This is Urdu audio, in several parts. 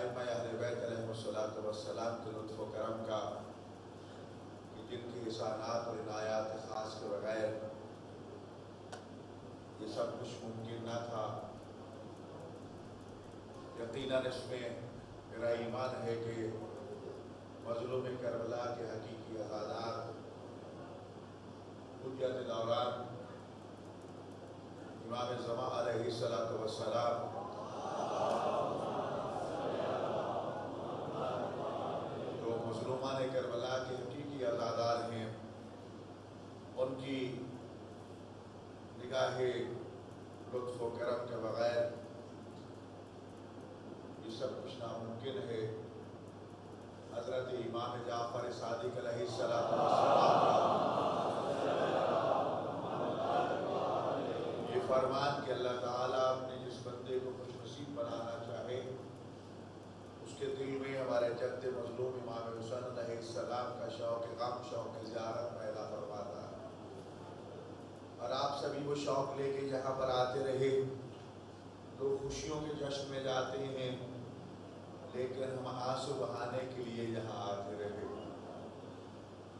ائمہ اہل بیت علیہم السلام کے لطف و کرم کا کہ جن کی احسانات اور عنایات خاص کے بغیر یہ سب کچھ ممکن نہ تھا۔ یقیناً اس میں میرا ایمان ہے کہ مظلوم کربلا کے حقیقی عزادار حجت دوران امام زمان علیہ السلام جو مظلومان کربلا کے حقیقی عزادار ہیں، ان کی نگاہ لطف و کرم کے بغیر یہ سب کچھ ناممکن ہے۔ حضرت امام جعفر صادق علیہ السلام یہ فرمان کہ اللہ تعالیٰ اپنے جس بندے کو خوش نصیب بنانا چاہے اس کے دل میں ہمارے جد مظلوم امام حسین علیہ السلام کا شوق غم، شوق زیارت پیدا فرماتا ہے، اور آپ سبھی وہ شوق لے کے یہاں پر آتے رہے، لوگ خوشیوں کے جشن میں جاتے ہیں لیکن ہم آنسو بہانے کے لیے یہاں آتے رہے،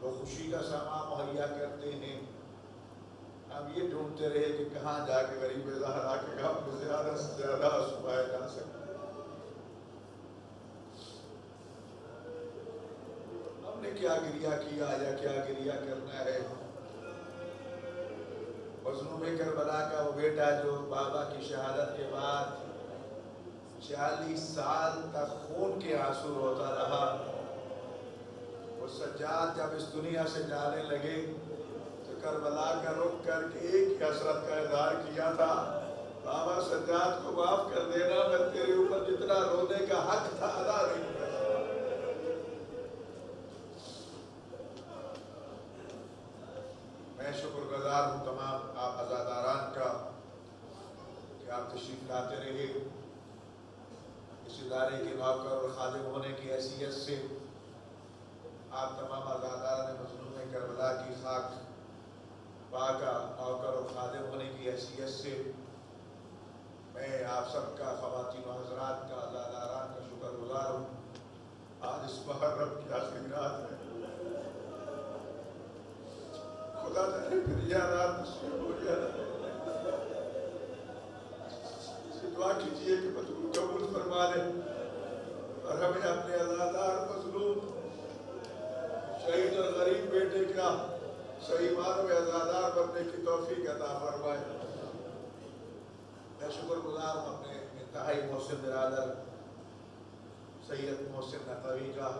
لوگ خوشی کا سامان مہیا کرتے ہیں، ہم یہ ڈھونڈتے رہے کہ کہاں جا کے غریب زہرا کے غم میں زیادہ سے زیادہ آنسو بہائے جا سکتے۔ ہم نے کیا گریہ کیا یا کیا گریہ کرنا ہے؟ مظلوم کربلا کا وہ بیٹا جو بابا کی شہادت کے بعد 40 سال تک خون کے آنسو روتا رہا، وہ سجاد جب اس دنیا سے جانے لگے تو کربلا کا رخ کر کے ایک ہی حسرت کا اظہار کیا تھا، بابا سجاد کو معاف کر دینا، میں تیرے اوپر جتنا رونے کا حق تھا ادا نہیں کر سکا۔ میں شکر گزار ہوں تمام آپ عزاداران کا کہ آپ تشریف لاتے رہے، اس ادارے کے نوکر اور خادم ہونے کی حیثیت سے آپ تمام عزاداران مظلوم کربلا کی خاک پاکا نوکر اور خادم ہونے کی حیثیت سے میں آپ سب کا، خواتین و حضرات کا، عزاداران کا شکر گزار ہوں۔ آج اس محرم کی آخری رات ہے، خدا تعالی پھر یہ رات نصیب ہو جائے، دعا کیجئے کہ مطلوب قبول فرما لے اور ہمیں اپنے عزادار مظلوم شہید اور غریب بیٹے کا صحیح معنوں میں عزادار بننے کی توفیق عطا فرمائے۔ میں شکر گزار ہوں اپنے انتہائی محسن برادر سید محسن نقوی کا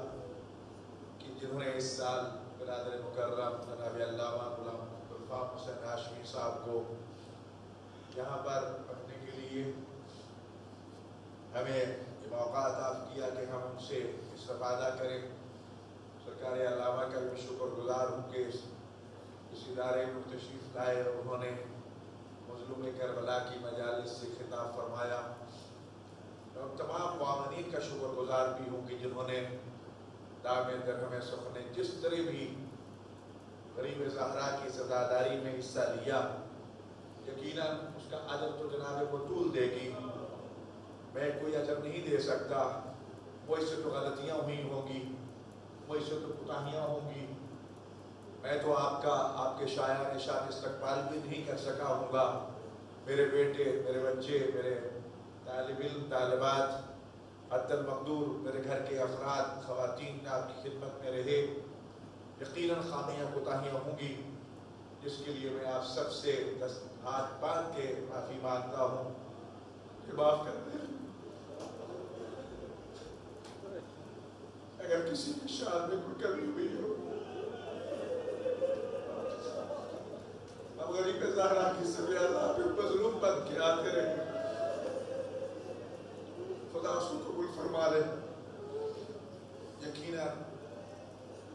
کہ جنہوں نے اس سال برادر مکرم جناب علامہ غلام عبدالفام حسین ہاشمی صاحب کو یہاں پر رکھنے کے لیے ہمیں یہ موقع عطا کیا کہ ہم ان سے استفادہ کریں۔ سرکار علامہ کا بھی شکر گزار ہوں کہ اس ادارے میں تشریف لائے اور انہوں نے مظلوم کربلا کی مجالس سے خطاب فرمایا، اور تمام معاونین کا شکر گزار بھی ہوں کہ جنہوں نے دام درہم سخن جس طرح بھی غریب زہرا کی عزاداری میں حصہ لیا، یقیناً اس کا اجر تو جناب بطول دے گی، میں کوئی اجر نہیں دے سکتا، وہ اس سے تو غلطیاں ہوئی ہوں گی، وہ اس سے تو کوتاہیاں ہوں گی، میں تو آپ کے شایان شان استقبال بھی نہیں کر سکا ہوں گا، میرے بیٹے، میرے بچے، میرے طالب علم، طالبات، حد المقدور میرے گھر کے افراد، خواتین آپ کی خدمت میں رہے، یقیناً خامیاں کوتاہیاں ہوں گی، جس کے لیے میں آپ سب سے ہاتھ باندھ کے معافی مانگتا ہوں کہ معاف کر دیں۔ اگر کسی کی شان میں کوئی کمی ہوئی ہو، اب غریب زہرا کی سبھی عذاب مظلوم بن کے آتے رہے، خدا اس کو قبول فرما لے۔ یقیناً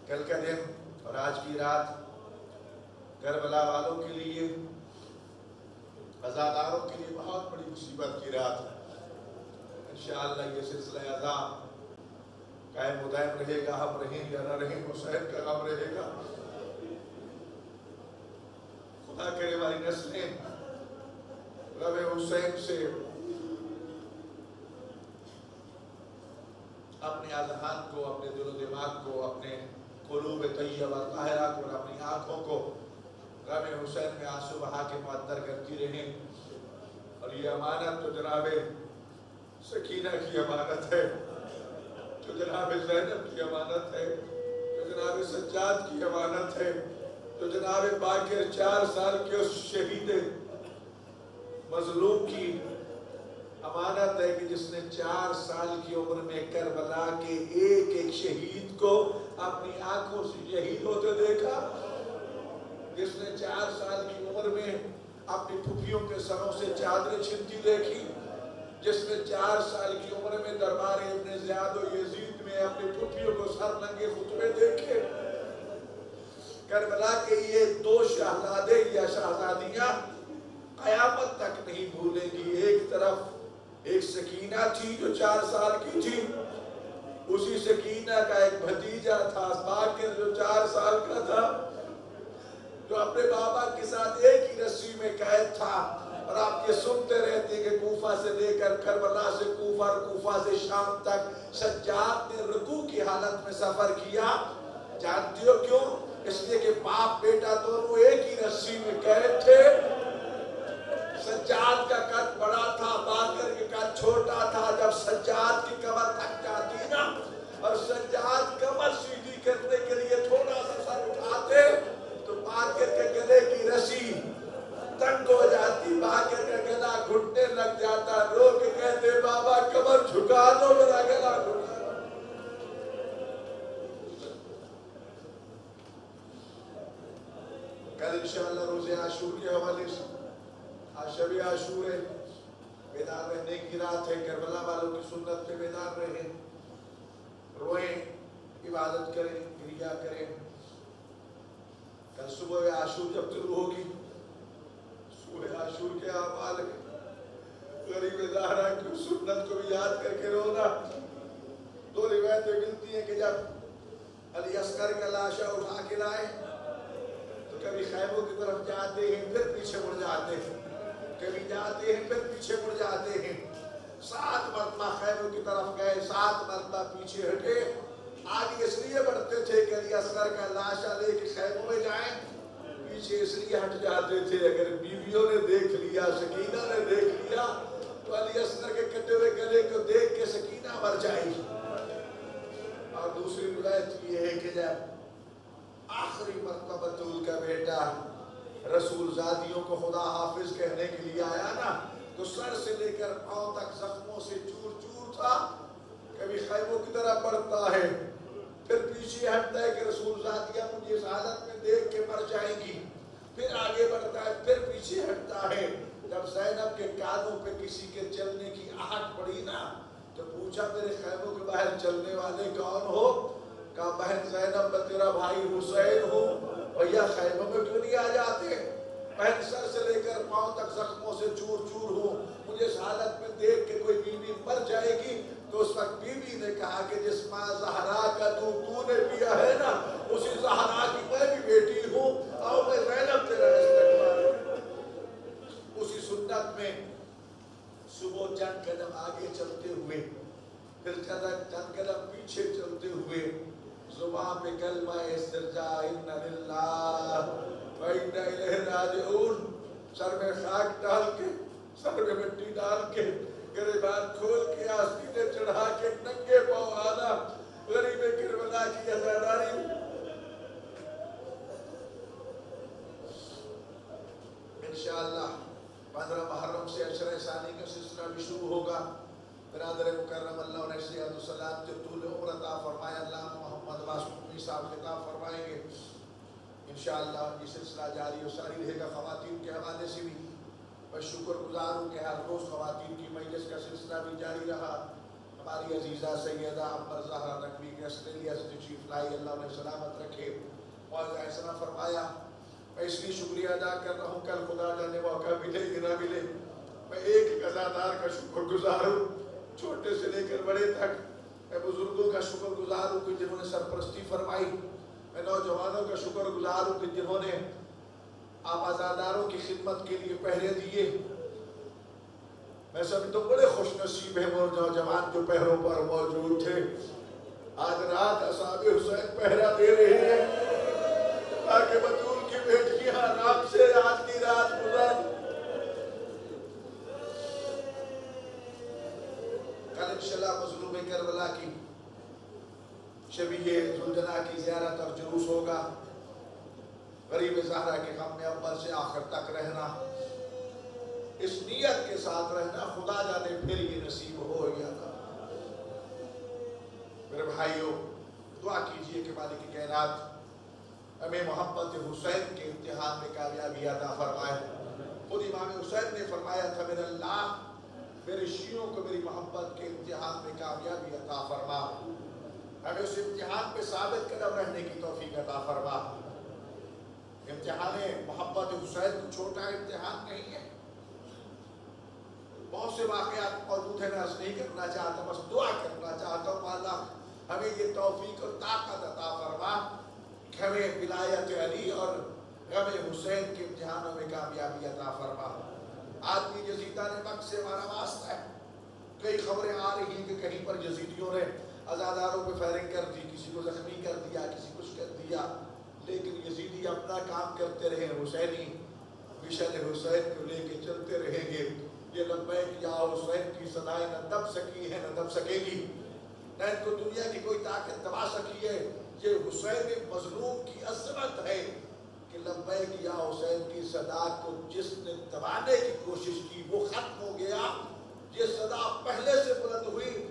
کل کا دن اور آج کی رات کربلا والوں کے لیے، عزاداروں کے لیے بہت بڑی مصیبت کی رات ہے۔ انشاءاللہ یہ سلسلہ عزا قائم و دائم رہے گا، ہم رہیں یا نہ رہیں، حسین کا غم رہے گا۔ خدا کرے والی نسلیں غم حسین سے اپنے اذہان کو، اپنے دل و دماغ کو، اپنے قلوب طیبہ طاہرہ کو اور اپنی آنکھوں کو غم حسین میں آنسو بہا کے معطر کرتی رہیں. اور یہ امانت تو جناب سکینہ کی امانت ہے، جو جناب زینب کی امانت ہے، جو جناب سجاد کی امانت ہے، جو جناب باقر 4 سال کے اس شہید مظلوم کی امانت ہے کہ جس نے 4 سال کی عمر میں کربلا کے ایک ایک شہید کو اپنی آنکھوں سے شہید ہوتے دیکھا، جس نے 4 سال کی عمر میں اپنی پھپھیوں کے سروں سے چادریں چھنتی دیکھی، جس نے 4 سال کی عمر میں دربار ابن زیاد و یزید میں اپنی پھپھیوں کو سر ننگے خطبے دیکھے. کربلا کے یہ 2 شہزادے یا شہزادیاں قیامت تک نہیں بھولیں گی. ایک طرف ایک سکینہ تھی جو 4 سال کی تھی، اسی سکینہ کا ایک بھتیجا تھا باقر جو 4 سال کا تھا، جو اپنے بابا کے ساتھ ایک ہی رسی میں قید تھا. اور آپ یہ سنتے رہتے کہ کوفہ سے لے کر کربلا سے کوفہ اور کوفہ سے شام تک سجاد نے رکوع کی حالت میں سفر کیا. جانتی ہو کیوں؟ اس لیے کہ باپ بیٹا دونوں ایک ہی رسی میں قید تھے. سجاد کا قد بڑا تھا، باقر کے قد چھوٹا تھا. جب سجاد کی کمر تھک جاتی نا اور سجاد کمر سیدھی کرنے کے لیے تھوڑا سا سر اٹھاتے تو باقر کے گلے کی رسی تنگ ہو جاتی، باقر کا گلا گھٹنے لگ جاتا. رو کے کہتے بابا کمر جھکا دو، میرا گلا گھٹا. کل انشاءاللہ روز عاشور کے حوالے سے، آج شب عاشور ہے، بیدار رہنے کی رات ہے. کربلا والوں کی سنت پہ بیدار رہیں، روئیں، عبادت کریں، کریا کریں. کل صبح عاشور جب طلوع ہوگی، صبح عاشور کے اعمال غریب زہرا کی سنت کو بھی یاد کر کے رونا. 2 روایتیں ملتی ہیں کہ جب علی اصغر کا لاشا اٹھا کے لائے تو کبھی خیموں کی طرف جاتے ہیں پھر پیچھے مڑ جاتے ہیں، کبھی جاتے ہیں پھر پیچھے مڑ جاتے ہیں. 7 مرتبہ خیموں کی طرف گئے، 7 مرتبہ پیچھے ہٹے. آگے اس لیے بڑھتے تھے کہ علی اصغر کا لاشا لے کے خیموں میں جائیں، پیچھے اس لیے ہٹ جاتے تھے اگر بیویوں نے دیکھ لیا، سکینہ نے دیکھ لیا تو علی اصغر کے کٹے ہوئے گلے کو دیکھ کے سکینہ مر جائے گی. اور دوسری روایت یہ ہے کہ جب آخری مرتبہ بطول کا بیٹا رسول زادیوں کو خدا حافظ کہنے کے لیے آیا نا تو سر سے لے کر پاؤں تک زخموں سے چور چور تھا. کبھی خیموں کی طرح بڑھتا ہے پھر پیچھے ہٹتا ہے کہ رسول زادیاں مجھے اس حالت میں دیکھ کے مر جائیں گی، پھر آگے بڑھتا ہے پھر پیچھے ہٹتا ہے. جب زینب کے کانوں پہ کسی کے چلنے کی آہٹ پڑی نا تو پوچھا میرے خیموں کے باہر چلنے والے کون ہو؟ کہا بہن زینب میں تیرا بھائی حسین ہوں. بھیا خیموں میں کیوں نہیں آ جاتے؟ بہن سر سے لے کر پاؤں تک زخموں سے چور چور ہوں، مجھے اس حالت میں دیکھ کے کوئی بیوی مر جائے گی. تو اس وقت بیوی نے کہا کہ جس ماں زہرا کا تو نے پیا ہے نا اسی زہرا کی میں بھی بیٹی ہوں، اور میں زینب تیرا استقبال. اسی سنت میں صبح چند قدم آگے چلتے ہوئے پھر چند قدم پیچھے چلتے ہوئے زبان پہ کلمہ استرجاع اِنَّ لِلَّهِ وَإِنَّ إِلَيْهِ رَاجِعُونَ، سر میں خاک ڈال کے، سر میں مٹی ڈال کے، گریبان کھول کے، آستینے چڑھا کے، ننگے پاؤں آنا غریب کربلا کی عزاداری. انشاءاللہ 15 محرم سے عشرہ ثانی کا سلسلہ بھی شروع ہوگا. برادر مکرم اللہ علیہ صحت و سلام جو طول عمر عطا فرمائے، اللہ محمد واسمی صاحب خطاب فرمائیں گے. انشاءاللہ یہ سلسلہ جاری و ساری رہے گا. خواتین کے حوالے سے بھی میں شکر گزار ہوں کہ ہر روز خواتین کی مجلس کا سلسلہ بھی جاری رہا. ہماری عزیزہ سیدہ عمر زہرا نقوی کے آسٹریلیا سے تشریف لائی، اللہ انہیں سلامت رکھے. موعظہ ایسا فرمایا، میں اس لیے شکریہ ادا کر رہا ہوں، کل خدا جانے موقع ملے کہ نہ ملے. میں ایک عزادار کا شکر گزار ہوں، چھوٹے سے لے کر بڑے تک. میں بزرگوں کا شکر گزار ہوں کہ جنہوں نے سرپرستی فرمائی. میں نوجوانوں کا شکر گزار ہوں کہ جنہوں نے آپ عزاداروں کی خدمت کے لیے پہرے دیے. میں سب تو بڑے خوش نصیب ہیں وہ نوجوان جو پہروں پر موجود تھے. آج رات اصحاب حسین پہرا دے رہے ہیں تاکہ بطول کی بیٹیاں آرام سے آج کی رات گزار. کل انشاءاللہ مظلوم کربلا کی شبیہ زلجنہ کی زیارت اور جلوس ہوگا. غریب زہرا کے غم میں اول سے آخر تک رہنا, اس نیت کے ساتھ رہنا, خدا جانے پھر یہ نصیب ہو یا نہ. میرے بھائیوں, دعا کیجئے کہ مالک کائنات ہمیں محبت حسین کے امتحان میں کامیابی عطا فرمائے. خود امام حسین نے فرمایا تھا میرے اللہ میرے شیعوں کو میری محبت کے امتحان میں کامیابی عطا فرما, ہمیں اس امتحان پہ ثابت قدم رہنے کی توفیق عطا فرما. امتحان محبت حسین کو چھوٹا امتحان نہیں ہے. بہت سے واقعات موجود ہیں, میں عرض نہیں کرنا چاہتا, بس دعا کرنا چاہتا ہوں اللہ ہمیں یہ توفیق اور طاقت عطا فرما کہ ہمیں ولایت علی اور غم حسین کے امتحانوں میں کامیابی عطا فرما. آدمی یزیدان مکر سے ہمارا واسطہ ہے. کئی خبریں آ رہی ہیں کہ کہیں پر یزیدیوں نے عزاداروں پہ فائرنگ کر دی, کسی کو زخمی کر دیا, کسی کچھ کر دیا, لیکن یزیدی اپنا کام کرتے رہے. حسینی مشن حسین کو لے کے چلتے رہیں گے. یہ لبیک یا حسین کی صدائیں نہ دب سکی ہے نہ دب سکے گی, نہ ان کو دنیا کی کوئی طاقت دبا سکی ہے. یہ حسین مظلوم کی عظمت ہے کہ لبیک یا حسین کی صدا کو جس نے دبانے کی کوشش کی وہ ختم ہو گیا. یہ صدا پہلے سے بلند ہوئی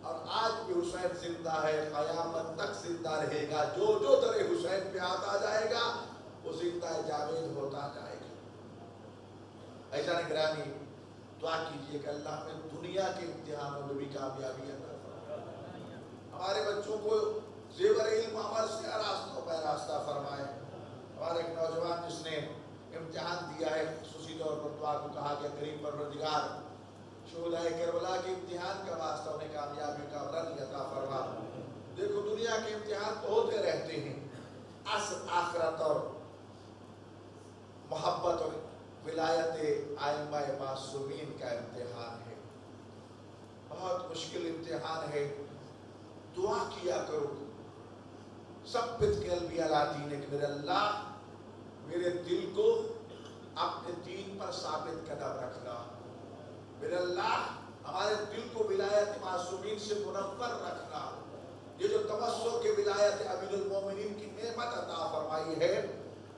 اور آج بھی حسین زندہ ہے, قیامت تک زندہ رہے گا. جو جو در حسین پہ آتا جائے گا وہ زندہ جاوید ہوتا جائے گا. ایسا نگرانی دعا کیجئے کہ اللہ میں دنیا کے امتحانوں میں بھی کامیابی عطا فرمائے. ہمارے بچوں کو زیور علم عمل سے راستوں پہ راستہ فرمائے. ہمارے ایک نوجوان جس نے امتحان دیا ہے خصوصی طور پر دعا کو کہا کہ کریم پروردگار شہداء کربلا کے امتحان کا واسطہ انہیں کامیابی کا رنگ عطا فرما. دیکھو دنیا کے امتحان تو ہوتے رہتے ہیں, اصل آخرت اور محبت اور ولایت ائمہ معصومین کا امتحان ہے. بہت مشکل امتحان ہے. دعا کیا کرو ثبت قلبی علی دینک, میرے اللہ میرے دل کو اپنے دین پر ثابت قدم رکھنا. میرے اللہ ہمارے دل کو ولایت معصومین سے منور رکھنا. یہ جو تمسک کے ولایت امیر المومنین کی نعمت عطا فرمائی ہے,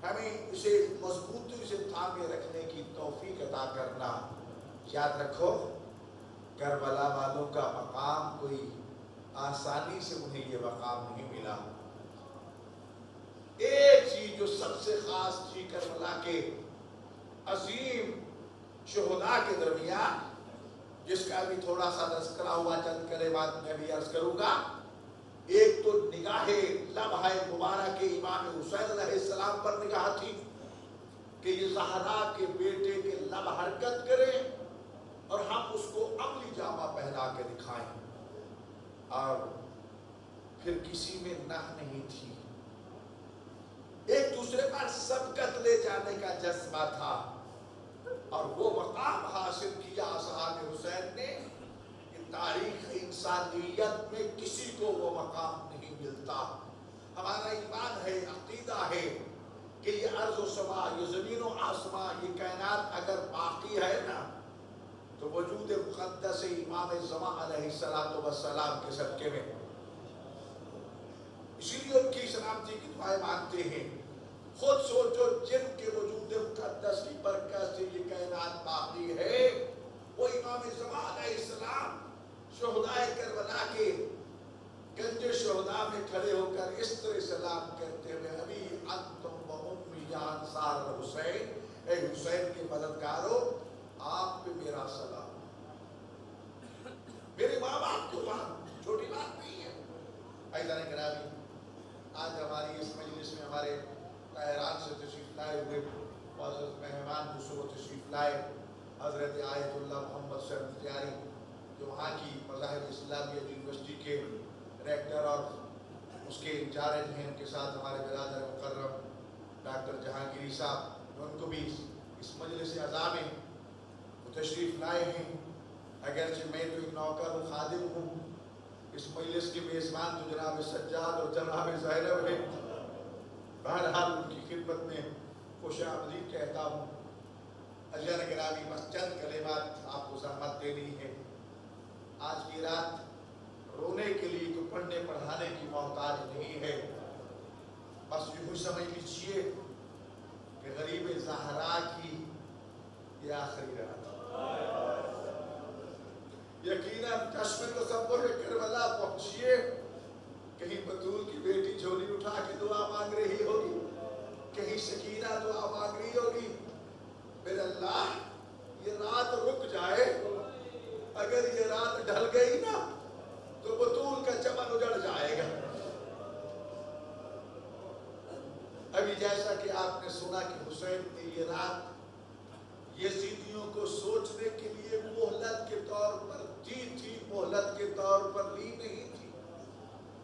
ہمیں اسے مضبوطی سے تھامے رکھنے کی توفیق عطا کرنا. یاد رکھو کربلا والوں کا مقام کوئی آسانی سے انہیں یہ مقام نہیں ملا. ایک چیز جو سب سے خاص تھی کربلا کے عظیم شہداء کے درمیان, جس کا بھی تھوڑا سا تذکرہ ہوا, چند کلمات میں بھی عرض کروں گا. ایک تو نگاہ لمحہ مبارک امام حسین علیہ السلام پر نگاہ تھی کہ یہ زہرا کے بیٹے کے لب حرکت کرے اور ہم اس کو عملی جامہ پہنا کے دکھائیں. اور پھر کسی میں نہ نہیں تھی, ایک دوسرے پر سبقت لے جانے کا جذبہ تھا, اور وہ مقام حاصل کیا اصحاب حسین نے کہ تاریخ انسانیت میں کسی کو وہ مقام نہیں ملتا. ہمارا ایمان ہے, عقیدہ ہے کہ یہ ارض و سما, یہ زمین و آسمان, یہ کائنات اگر باقی ہے نا تو وجود مقدس امام زمان علیہ السلام کے صدقے میں. اسی لیے ان کی سلامتی کی دعائیں مانگتے ہیں. خود سوچو جن کے وجود مقدس کی برکت سے یہ کائنات باقی ہے, وہ امام زمان علیہ السلام شہداء کربلا کے گنج شہداء میں کھڑے ہو کر اس طرح سلام کرتے ہوئے ابھی انتم و امی یا انصار حسین, اے حسین کے مددگاروں آپ پہ میرا سلام. میرے ماں باپ کو چھوٹی بات نہیں ہے. ایسا گرامی آج ہماری اس مجلس میں ہمارے طاہران سے تشریف لائے ہوئے معزز مہمان جو صبح تشریف لائے حضرت آیت اللہ محمد صاحب مختیاری, جو وہاں کی مذاہب اسلامیہ یونیورسٹی کے ریکٹر اور اس کے انچارج ہیں. ان کے ساتھ ہمارے برادر مکرم ڈاکٹر جہانگیری صاحب, جو ان کو بھی اس مجلس اعزاء میں تشریف لائے ہیں. اگرچہ میں تو ایک نوکر ہوں، خادم ہوں، اس مجلس کے میزبان تو جناب سجاد اور جناب زینب ہے، بہرحال ان کی خدمت میں خوش آمدید کہتا ہوں۔ اجر گرامی، بس چند کلمات آپ کو زحمت دینی ہے۔ آج کی رات رونے کے لیے کوئی پڑھنے پڑھانے کی محتاج نہیں ہے، بس یوں سمجھ لیجیے کہ غریب زہرا کی یہ آخری رات ہے۔ یقیناً چشم تصور کربلا پہنچیے، کہیں بطول کی بیٹی جھولی اٹھا کے دعا مانگ رہی ہوگی، کہیں سکینہ دعا مانگ رہی ہوگی، میرے اللہ یہ رات رک جائے، اگر یہ رات ڈھل گئی نا تو بطول کا چمن اجڑ جائے گا۔ ابھی جیسا کہ آپ نے سنا کہ حسین نے یہ رات یزیدیوں کو سوچنے کے لیے مہلت کے طور پر دی تھی، مہلت کے طور پر لی نہیں تھی۔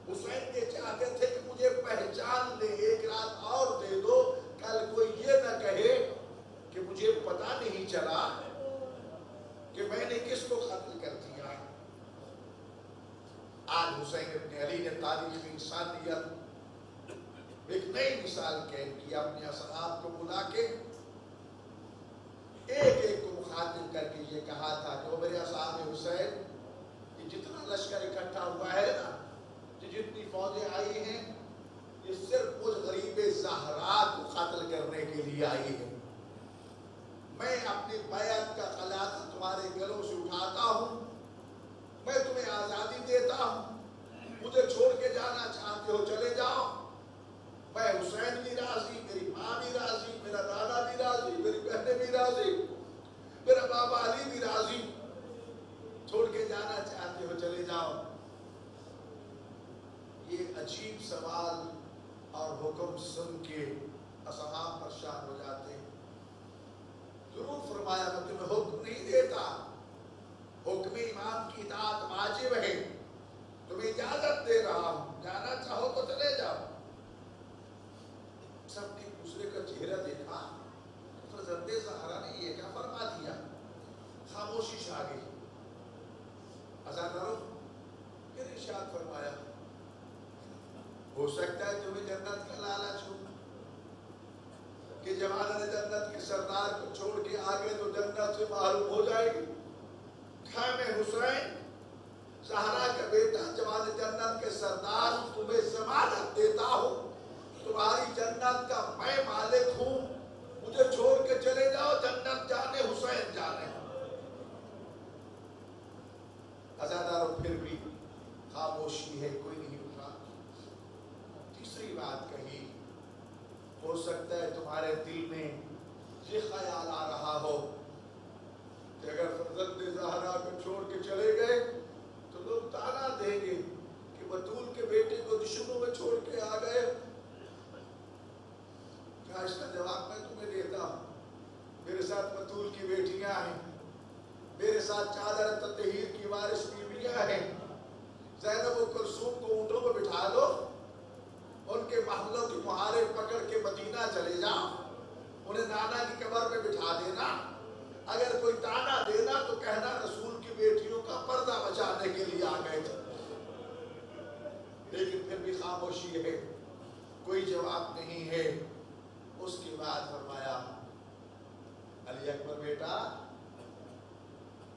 حسین یہ چاہتے تھے کہ مجھے پہچان لے، ایک رات اور دے دو، کل کوئی یہ نہ کہے کہ مجھے پتا نہیں چلا کہ میں نے کس کو قتل کر دیا۔ آج حسین ابن علی نے تاریخ انسانیت ایک نئی مثال قائم کی، اپنے اصحاب کو بلا کے ایک ایک کو مخاطب کر کے یہ کہا تھا کہ وہ میرے اصحاب حسین، یہ جتنا لشکر اکٹھا ہوا ہے نا، جتنی فوجیں آئی ہیں، یہ صرف اس غریب زہرا کو قتل کرنے کے لیے آئی ہے۔ میں اپنی بیعت کا خلاصہ تمہارے گلوں سے اٹھاتا ہوں، میں تمہیں آزادی دیتا ہوں، مجھے چھوڑ کے جانا چاہتے ہو چلے جاؤ، میں حسین بھی راضی، میری ماں بھی راضی، میرا دادا بھی راضی، میری بہنیں بھی راضی، میرا بابا علی بھی راضی، چھوڑ کے جانا چاہتے ہو چلے جاؤ۔ یہ عجیب سوال اور حکم سن کے اصحاب پریشان ہو جاتے ہیں۔ ضرور فرمایا میں تمہیں حکم نہیں دیتا، حکم امام کی اطاعت واجب ہے، تمہیں اجازت دے رہا ہوں، جانا چاہو تو چلے جاؤ۔ سب نے ایک دوسرے کا چہرہ دیکھا، حضرت زہرا نے یہ کیا فرما دیا، خاموشی چھا گئی۔ ازادارو پھر ارشاد فرمایا، ہو سکتا ہے تمہیں جنت کا لالچ ہو کہ جوانان جنت کے سردار کو چھوڑ کے آگے تو جنت سے معلوم ہو جائے گی۔ میں حسین زہرا کا بیٹا جوان جنت کے سردار تمہیں ضمانت دیتا ہوں، تمہاری جنت کا میں مالک ہوں، مجھے چھوڑ کے چلے جاؤ، جنت جانے حسین جانے۔ ازاداروں پھر بھی خاموشی ہے، کوئی نہیں اٹھا۔ تیسری بات کہی، ہو سکتا ہے تمہارے دل میں یہ خیال آ رہا ہو کہ اگر حضرت زہرا کو چھوڑ کے چلے گئے تو لوگ تانا دیں گے کہ بطول کے بیٹے کو دشمنوں میں چھوڑ کے آ گئے۔ کیا اس کا جواب میں تمہیں دیتا ہوں؟ میرے ساتھ بطول کی بیٹیاں ہیں، میرے ساتھ چادر تطہیر کی وارث بیویاں ہیں، زینب و کلثوم کو اونٹوں پہ بٹھا دو، ان کے محلوں کی مہارے پکڑ کے مدینہ چلے جاؤ، انہیں نانا کی قبر پہ بٹھا دینا، اگر کوئی تانا دینا تو کہنا رسول کی بیٹیوں کا پردہ بچانے کے لیے آ گئے تھے۔ لیکن پھر بھی خاموشی ہے، کوئی جواب نہیں ہے۔ اس کے بعد فرمایا، علی اکبر بیٹا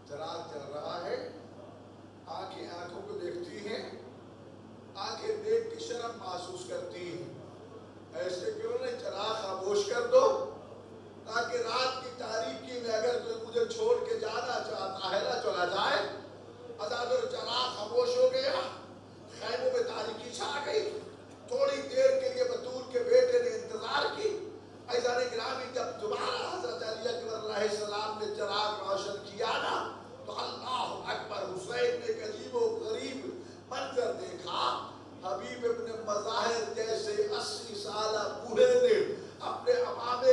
چراغ چل رہا ہے، آنکھیں آنکھوں کو دیکھتی ہیں، آنکھیں دیکھ کے شرم محسوس کرتی ہیں، ایسے کیوں نہیں چراغ خاموش کر دو تاکہ رات کی تاریکی میں اگر کوئی مجھے چھوڑ کے جانا چاہتا ہے نہ چلا جائے۔ ازادر چراغ خاموش ہو گیا، خیموں میں تاریکی چھا گئی، تھوڑی دیر کے لیے بطول کے بیٹے نے انتظار کی۔ ایزان گرامی جب دوبارہ حضرت علی اکبر علیہ السلام نے چراغ روشن کیا نا تو اللہ اکبر، حسین نے ایک عجیب و غریب منظر دیکھا۔ حبیب ابن مظاہر جیسے 80 سالہ بوڑھے نے اپنے امامے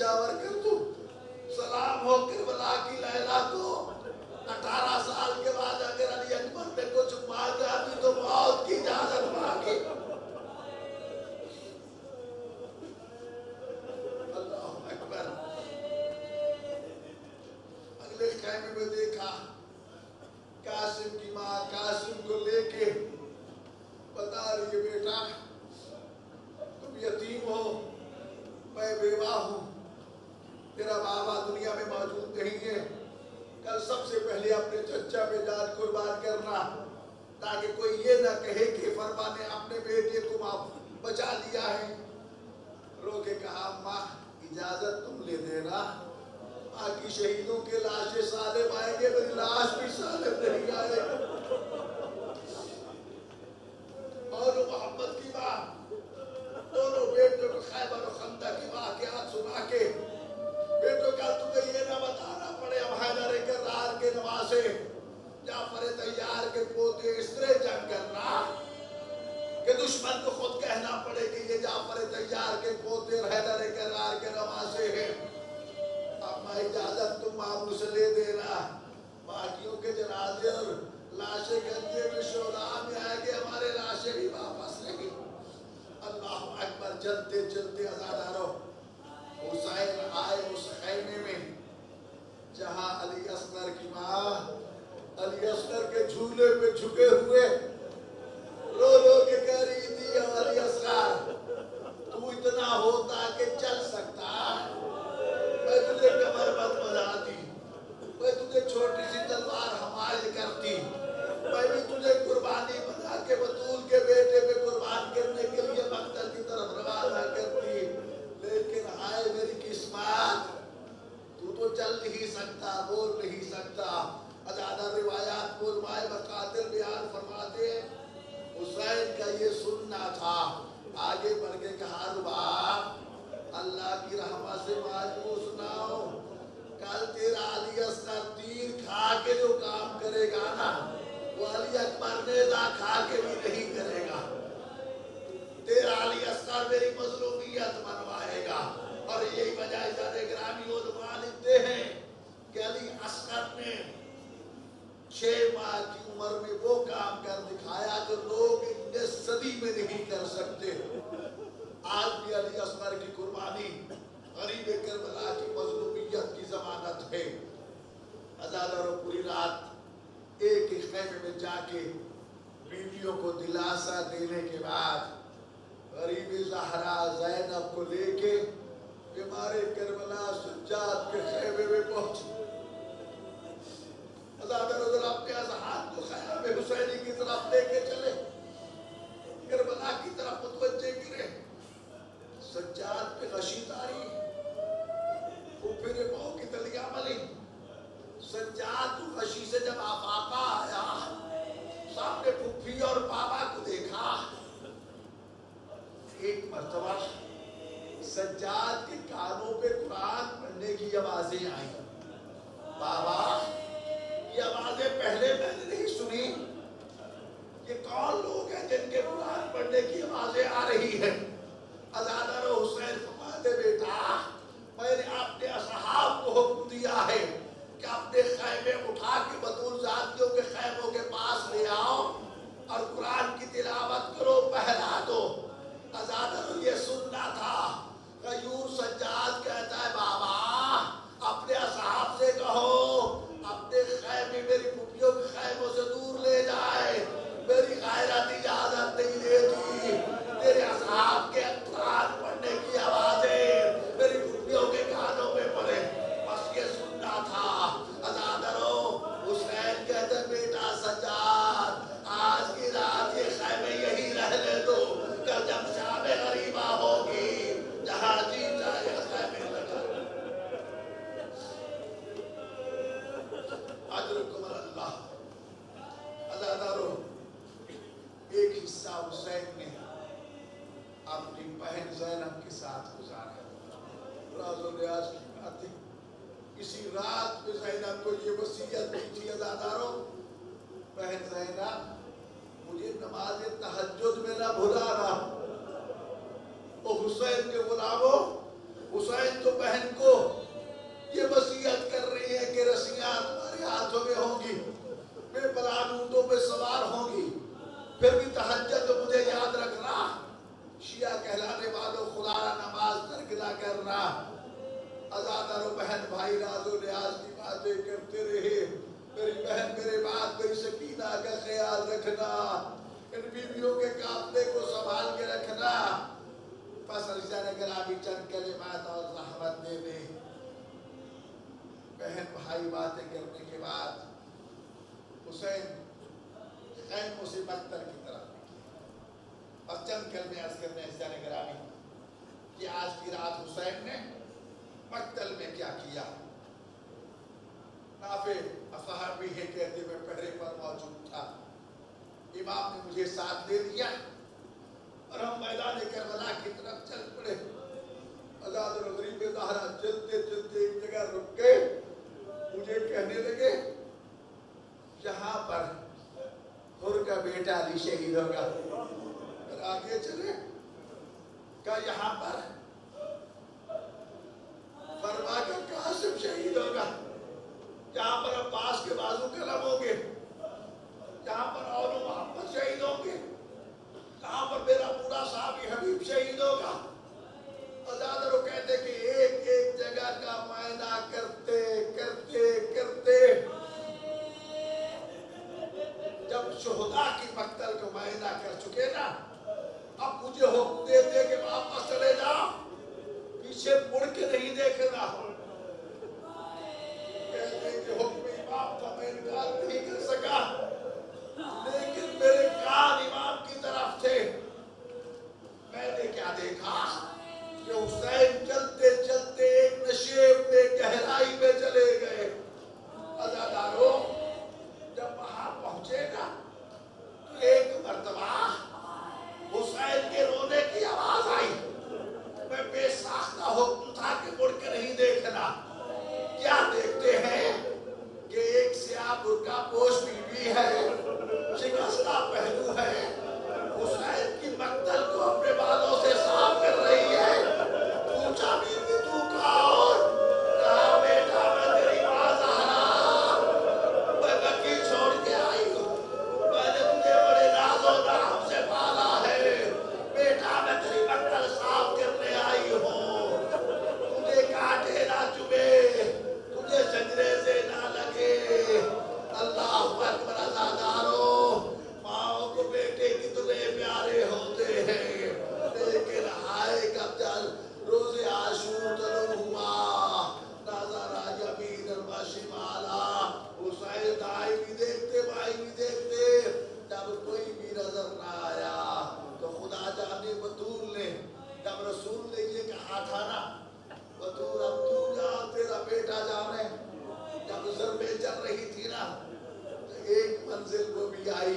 نشاور کر دوں. سلام ہو کربلا کی لیلا کو. 18 سال کے بعد اگر علی اکبر نے کچھ مانگا بھی تو موت کی اجازت مانگی. اللہ اکبر. اگلے خیمے میں دیکھا قاسم کی ماں قاسم کو لے کے بتا رہی ہے بیٹا تم یتیم ہو میں بیوہ ہوں تیرا بابا دنیا میں موجود نہیں ہے. کل سب سے پہلے اپنے چچا پہ جان قربان کرنا تاکہ کوئی یہ نہ کہے کہ فرما نے اپنے بیٹے کو بچا لیا ہے. رو کے کہا ماں اجازت تم لے دینا باقی شہیدوں کے لاشیں سالم آئیں گے میری لاش بھی سالم نہیں آئے. اور محمد کی ماں دونوں بیٹوں کو خیبر و خندق کی واقعات سنا کے بیٹوں کا تمہیں یہ نہ بتانا پڑے اب حیدر کرار کے نواسے جعفر طیار کے پوتے اس طرح جنگ کرنا کہ دشمن کو خود کہنا پڑے کہ یہ جعفر طیار کے پوتے اور حیدر کرار کے نواسے ہیں. اب میں اجازت تم معمول سے لے دینا باقیوں کے جنازے اور لاشیں گنجے میں شہداء میں آئے گے ہمارے لاشیں بھی واپس رہیں. اللہ اکبر. چلتے چلتے عزادارو حسین آئے اس خیمے میں جہاں علی اصغر کی ماں علی اصغر کے جھولے پہ جھکے ہوئے رو رو کے کہہ رہی تھی علی اصغر تو اتنا ہوتا کہ چل سکتا میں تجھے کمر بند بناتی میں تجھے چھوٹی سی تلوار حمایل کرتی میں بھی تجھے قربانی بنا کے بطول کے بیٹے پہ قربان کرنے کے لیے مقتل کی طرف روانہ کرتی. لیکن آئے میری قسمت تو چل نہیں سکتا بول نہیں سکتا. ازادہ روایات علماء مقاتل بیان فرماتے ہیں حسین کا یہ سننا تھا. آگے بڑھ کے کہا رباب اللہ کی رحمت سے مایوس نہ ہو کل تیرا علی اصغر تیر کھا کے جو کام کرے گا نا وہ علی اکبر نیزہ کھا کے بھی نہیں کرے گا. تیرا علی اصغر میری مظلومیت منوائے گا. اور یہی وجہ ہے گرامی علماء لکھتے ہیں کہ علی اصغر نے 6 ماہ کی عمر میں وہ کام کر دکھایا جو لوگ اس صدی میں نہیں کر سکتے. آج بھی علی اصغر کی قربانی غریب کربلا کی مظلومیت کی ضمانت ہے. عزادارو پوری رات ایک ہی خیمے میں جا کے بیویوں کو دلاسا دینے کے بعد غریب زہرا زینب کو لے کے بیمارے کربلا سجاد کے خیمے میں پہنچے. عزادارو ذرا اپنے اذہان کو خیام حسینی کی طرف لے کے چلے کربلا کی طرف متوجہ کرے. سجاد پہ غشی تاری پھر پاؤں کی تلیاں ملی. سجاد غشی سے جب آفاقہ آیا سامنے پھوپھی اور بابا کو دیکھا. ایک مرتبہ سجاد کے کانوں پہ قرآن پڑھنے کی آوازیں آئیں. بابا یہ آوازیں پہلے میں نے نہیں سنی. یہ کون لوگ ہیں جن کے قرآن پڑھنے کی آوازیں آ رہی ہیں؟ عزادارو حسین فرماتے بیٹا میں نے اپنے اصحاب کو حکم دیا ہے کہ اپنے خیمے اٹھا کے بطول ذاتیوں کے خیموں کے پاس لے آؤ اور قرآن کی تلاوت کرو پہلا دو. عزادارو یہ سننا تھا. غیور سجاد کہتا ہے بابا اپنے اصحاب سے کہو اپنے خیمے میری پھوپھیوں کے خیموں سے دور لے جائے. میری غیرت اجازت نہیں دیتی. تیرے اصحاب کے قرآن پڑھنے کی آوازیں میری پھوپھیوں کے کانوں میں پڑے. بس یہ سننا تھا. عزادارو حسین کہتے ہیں بیٹا سجاد آج کی رات یہ خیمے یہی رہنے دو. کل جب شام غریبہ ہوگی جہاں جی چاہے خیمے لگا. اجرکم اللہ. عزادارو ایک حصہ حسین نے اپنی بہن زینب کے ساتھ گزارا. راز و ریاض کی بات ہے. اسی رات میں زینب کو یہ وصیت دی تھی عزادارو بہن زینب مجھے نماز تہجد میں نہ بھلانا. اور حسین کے غلاموں حسین تو بہن پھر بھی تہجد مجھے یاد رکھنا، شیعہ کہلانے والوں خدا را نماز ترک نہ کرنا، ازادار و بہن بھائی راز و نیاز کی باتیں کرتے رہے، میری بہن میرے بات میری سکینہ کا خیال رکھنا، ان بیویوں کے قافلے کو سنبھال کے رکھنا۔ بس عزیزان گرامی چند کلمات اور رحمت دے دیں۔ بہن بھائی باتیں کرنے کے بعد حسین خیموں سے مقتل کی طرف نکلے، اور چند کلمے عرض کرنے عزیزان گرامی کہ آج کی رات حسین نے مقتل میں کیا کیا۔ نافع صحابی ہے کہتے میں پہرے پر موجود تھا، امام نے مجھے ساتھ دے دیا اور ہم میدان کربلا کی طرف چل پڑے۔ آزاد اور غریب زہرا چلتے چلتے ایک جگہ رک گئے، مجھے کہنے لگے یہاں پر حر کا بیٹا علی شہید ہوگا، اور آگے چلے کہا یہاں پر فرما کر قاسم شہید ہوگا، یہاں پر عباس کے بازو قلم ہوں گے، یہاں پر اول محمد شہید ہوں گے، یہاں پر میرا پورا صحابی حبیب شہید ہوگا۔ آزاد رو کہتے کہ ایک ایک جگہ کا معائنہ کرتے کرتے کرتے جب شہداء کی مقتل کو معائنہ کر چکے نا، اب مجھے حکم دیتے کہ واپس چلے جاؤ، پیچھے مڑ کے نہیں دیکھنا۔ کہتے کہ حکم امام کا میں انکار نہیں کر سکا، لیکن میرے کان امام کی طرف تھے۔ میں نے کیا دیکھا کہ حسین چلتے چلتے ایک نشیب میں گہرائی میں چلے گئے۔ عزاداروں جب وہاں پہنچے گا تو ایک مرتبہ حسین کے رونے کی آواز آئی، میں بے ساختہ حکم تھا کہ مڑ کے نہیں دیکھنا۔ کیا دیکھتے ہیں کہ ایک سیاہ برقع پوش بیوی ہے، شکستہ پہلو ہے، حسین کی مقتل کو اپنے بالوں سے صاف کر رہی ہے۔ پوچھا بیوی تو کون؟ کہا بیٹا میں تیری ماں زہرا، میں مکی چھوڑ کے آئی ہوں، میں نے تجھے بڑے ناز و نام سے پالا ہے، بیٹا میں تیری مقتل صاف کرنے آئی ہوں، تجھے کاٹے نہ چبھے، تجھے زنجرے سے نہ لگے۔ اللہ اکبر۔ عزاداروں ماں کو بیٹے کتنے پیارے ہوتے ہیں، لیکن ہائے کب جب روز عاشور طلوع ہوا، نظر یمین و شمالا، حسین دائیں بھی دیکھتے بائیں بھی دیکھتے، جب کوئی بھی نظر نہ آیا تو خدا جانے بطول نے، جب رسول نے یہ کہا تھا نا بطول اب تو جا تیرا بیٹا جانے، جب ضربیں چل رہی تھی نا ایک منزل وہ بھی آئی،